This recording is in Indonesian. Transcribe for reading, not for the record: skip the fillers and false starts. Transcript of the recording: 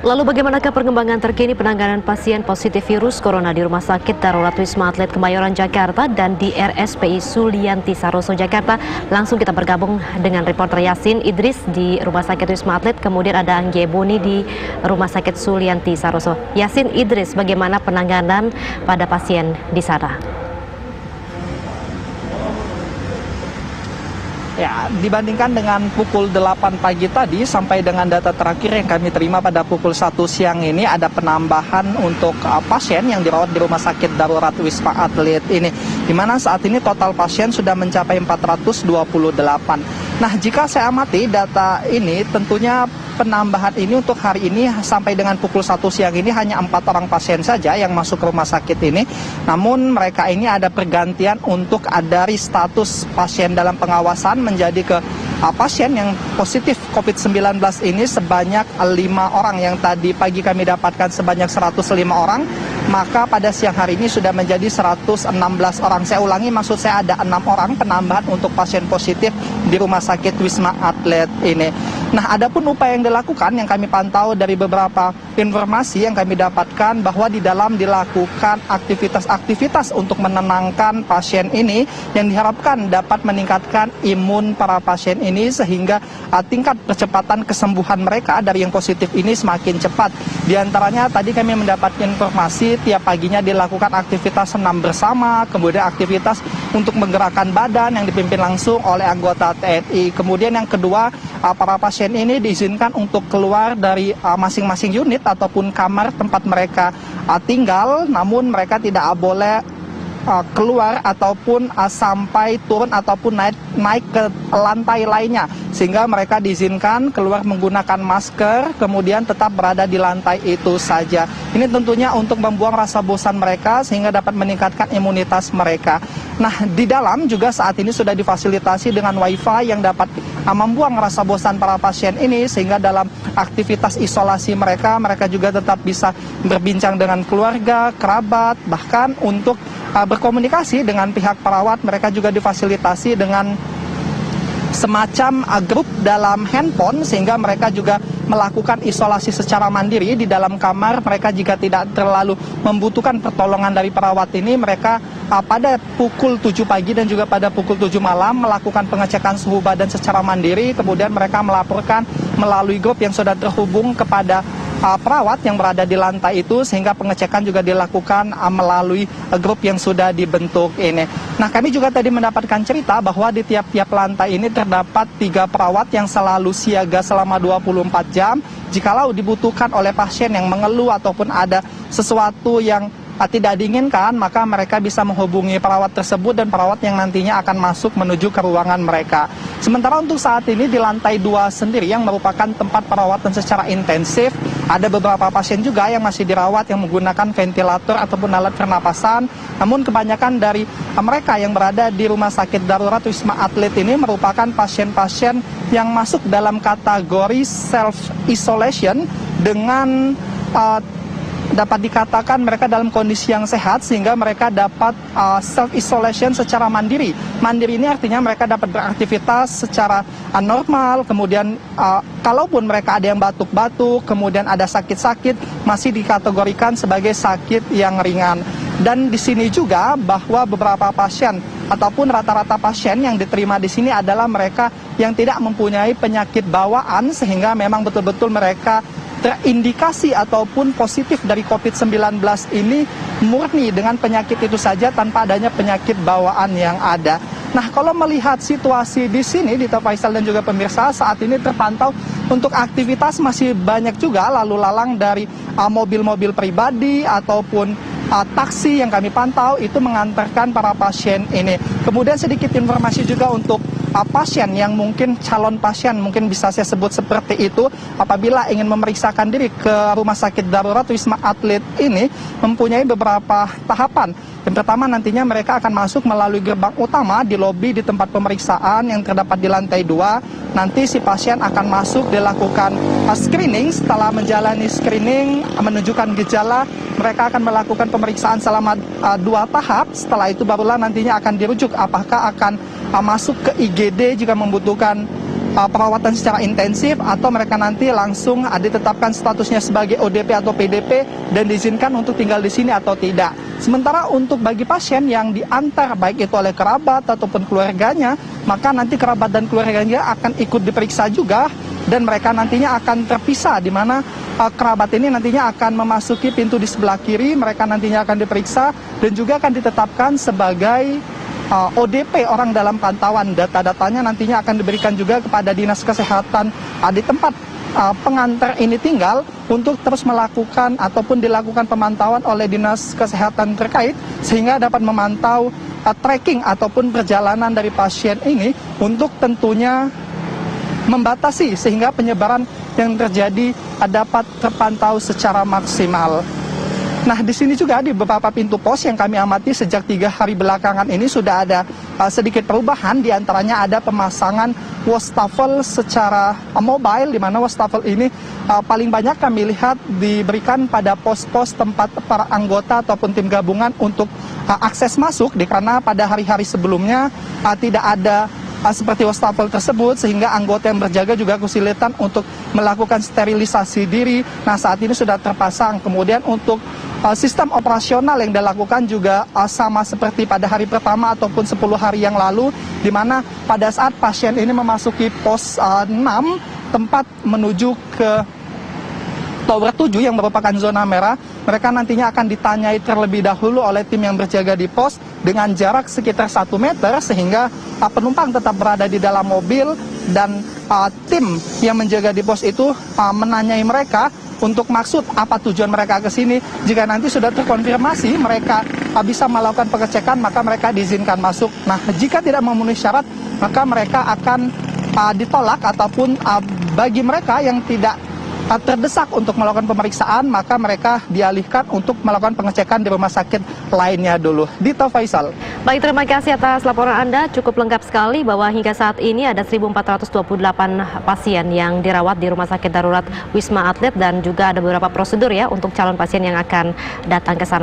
Lalu bagaimanakah perkembangan terkini penanganan pasien positif virus corona di Rumah Sakit Darurat Wisma Atlet Kemayoran Jakarta dan di RSPI Sulianti Saroso Jakarta? Langsung kita bergabung dengan reporter Yasin Idris di Rumah Sakit Wisma Atlet, kemudian ada Anggie Boni di Rumah Sakit Sulianti Saroso. Yasin Idris, bagaimana penanganan pada pasien di sana? Ya, dibandingkan dengan pukul 8 pagi tadi sampai dengan data terakhir yang kami terima pada pukul 1 siang ini ada penambahan untuk pasien yang dirawat di Rumah Sakit Darurat Wisma Atlet ini, di mana saat ini total pasien sudah mencapai 428. Nah, jika saya amati data ini, tentunya penambahan ini untuk hari ini sampai dengan pukul 1 siang ini hanya 4 orang pasien saja yang masuk ke rumah sakit ini. Namun mereka ini ada pergantian untuk dari status pasien dalam pengawasan menjadi ke pasien yang positif COVID-19 ini sebanyak 5 orang. Yang tadi pagi kami dapatkan sebanyak 105 orang, maka pada siang hari ini sudah menjadi 116 orang. Saya ulangi, maksud saya ada 6 orang penambahan untuk pasien positif di Rumah Sakit Wisma Atlet ini. Nah, adapun upaya yang dilakukan yang kami pantau dari beberapa informasi yang kami dapatkan bahwa di dalam dilakukan aktivitas-aktivitas untuk menenangkan pasien ini yang diharapkan dapat meningkatkan imun para pasien ini sehingga tingkat percepatan kesembuhan mereka dari yang positif ini semakin cepat. Di antaranya tadi kami mendapatkan informasi tiap paginya dilakukan aktivitas senam bersama, kemudian aktivitas untuk menggerakkan badan yang dipimpin langsung oleh anggota TNI. Kemudian yang kedua, para pasien ini diizinkan untuk keluar dari masing-masing unit ataupun kamar tempat mereka tinggal, namun mereka tidak boleh keluar ataupun sampai turun ataupun naik ke lantai lainnya, sehingga mereka diizinkan keluar menggunakan masker, kemudian tetap berada di lantai itu saja. Ini tentunya untuk membuang rasa bosan mereka sehingga dapat meningkatkan imunitas mereka. Nah, di dalam juga saat ini sudah difasilitasi dengan wifi yang dapat membuang rasa bosan para pasien ini, sehingga dalam aktivitas isolasi mereka juga tetap bisa berbincang dengan keluarga, kerabat, bahkan untuk berkomunikasi dengan pihak perawat. Mereka juga difasilitasi dengan semacam grup dalam handphone, sehingga mereka juga melakukan isolasi secara mandiri di dalam kamar. Mereka jika tidak terlalu membutuhkan pertolongan dari perawat ini, mereka pada pukul 7 pagi dan juga pada pukul 7 malam melakukan pengecekan suhu badan secara mandiri. Kemudian mereka melaporkan melalui grup yang sudah terhubung kepada perawat yang berada di lantai itu, sehingga pengecekan juga dilakukan melalui grup yang sudah dibentuk ini. Nah, kami juga tadi mendapatkan cerita bahwa di tiap-tiap lantai ini terdapat 3 perawat yang selalu siaga selama 24 jam. Jikalau dibutuhkan oleh pasien yang mengeluh ataupun ada sesuatu yang tidak diinginkan, maka mereka bisa menghubungi perawat tersebut dan perawat yang nantinya akan masuk menuju ke ruangan mereka. Sementara untuk saat ini di lantai 2 sendiri yang merupakan tempat perawatan secara intensif, ada beberapa pasien juga yang masih dirawat yang menggunakan ventilator ataupun alat pernapasan. Namun kebanyakan dari mereka yang berada di Rumah Sakit Darurat Wisma Atlet ini merupakan pasien-pasien yang masuk dalam kategori self-isolation dengan dapat dikatakan mereka dalam kondisi yang sehat, sehingga mereka dapat self-isolation secara mandiri. Mandiri ini artinya mereka dapat beraktivitas secara normal, kemudian kalaupun mereka ada yang batuk-batuk, kemudian ada sakit-sakit, masih dikategorikan sebagai sakit yang ringan. Dan di sini juga bahwa beberapa pasien ataupun rata-rata pasien yang diterima di sini adalah mereka yang tidak mempunyai penyakit bawaan, sehingga memang betul-betul mereka terindikasi ataupun positif dari COVID-19 ini murni dengan penyakit itu saja tanpa adanya penyakit bawaan yang ada. Nah, kalau melihat situasi di sini di Faisal dan juga pemirsa, saat ini terpantau untuk aktivitas masih banyak juga lalu lalang dari mobil-mobil pribadi ataupun taksi yang kami pantau itu mengantarkan para pasien ini. Kemudian sedikit informasi juga untuk pasien yang mungkin calon pasien, mungkin bisa saya sebut seperti itu, apabila ingin memeriksakan diri ke Rumah Sakit Darurat Wisma Atlet ini mempunyai beberapa tahapan. Yang pertama, nantinya mereka akan masuk melalui gerbang utama di lobi di tempat pemeriksaan yang terdapat di lantai 2. Nanti si pasien akan masuk, dilakukan screening. Setelah menjalani screening, menunjukkan gejala, mereka akan melakukan pemeriksaan selama 2 tahap. Setelah itu barulah nantinya akan dirujuk apakah akan masuk ke IGD jika membutuhkan perawatan secara intensif atau mereka nanti langsung ditetapkan statusnya sebagai ODP atau PDP dan diizinkan untuk tinggal di sini atau tidak. Sementara untuk bagi pasien yang diantar baik itu oleh kerabat ataupun keluarganya, maka nanti kerabat dan keluarganya akan ikut diperiksa juga dan mereka nantinya akan terpisah, di mana kerabat ini nantinya akan memasuki pintu di sebelah kiri, mereka nantinya akan diperiksa dan juga akan ditetapkan sebagai ODP, orang dalam pantauan. Data-datanya nantinya akan diberikan juga kepada Dinas Kesehatan di tempat pengantar ini tinggal untuk terus melakukan ataupun dilakukan pemantauan oleh Dinas Kesehatan terkait sehingga dapat memantau tracking ataupun perjalanan dari pasien ini untuk tentunya membatasi sehingga penyebaran yang terjadi dapat terpantau secara maksimal. Nah, di sini juga di beberapa pintu pos yang kami amati sejak 3 hari belakangan ini sudah ada sedikit perubahan. Di antaranya ada pemasangan wastafel secara mobile, di mana wastafel ini paling banyak kami lihat diberikan pada pos-pos tempat para anggota ataupun tim gabungan untuk akses masuk, karena pada hari-hari sebelumnya tidak ada seperti wastafel tersebut, sehingga anggota yang berjaga juga kesulitan untuk melakukan sterilisasi diri. Nah, saat ini sudah terpasang. Kemudian untuk sistem operasional yang dilakukan juga sama seperti pada hari pertama ataupun 10 hari yang lalu, di mana pada saat pasien ini memasuki pos 6 tempat menuju ke Tower 7 yang merupakan zona merah, mereka nantinya akan ditanyai terlebih dahulu oleh tim yang berjaga di pos dengan jarak sekitar 1 meter, sehingga penumpang tetap berada di dalam mobil dan tim yang menjaga di pos itu menanyai mereka untuk maksud apa tujuan mereka ke sini. Jika nanti sudah terkonfirmasi mereka bisa melakukan pengecekan, maka mereka diizinkan masuk. Nah, jika tidak memenuhi syarat, maka mereka akan ditolak, ataupun bagi mereka yang tidak terdesak untuk melakukan pemeriksaan, maka mereka dialihkan untuk melakukan pengecekan di rumah sakit lainnya dulu. Dito, Faisal. Baik, terima kasih atas laporan Anda. Cukup lengkap sekali bahwa hingga saat ini ada 1.428 pasien yang dirawat di Rumah Sakit Darurat Wisma Atlet dan juga ada beberapa prosedur ya untuk calon pasien yang akan datang ke sana.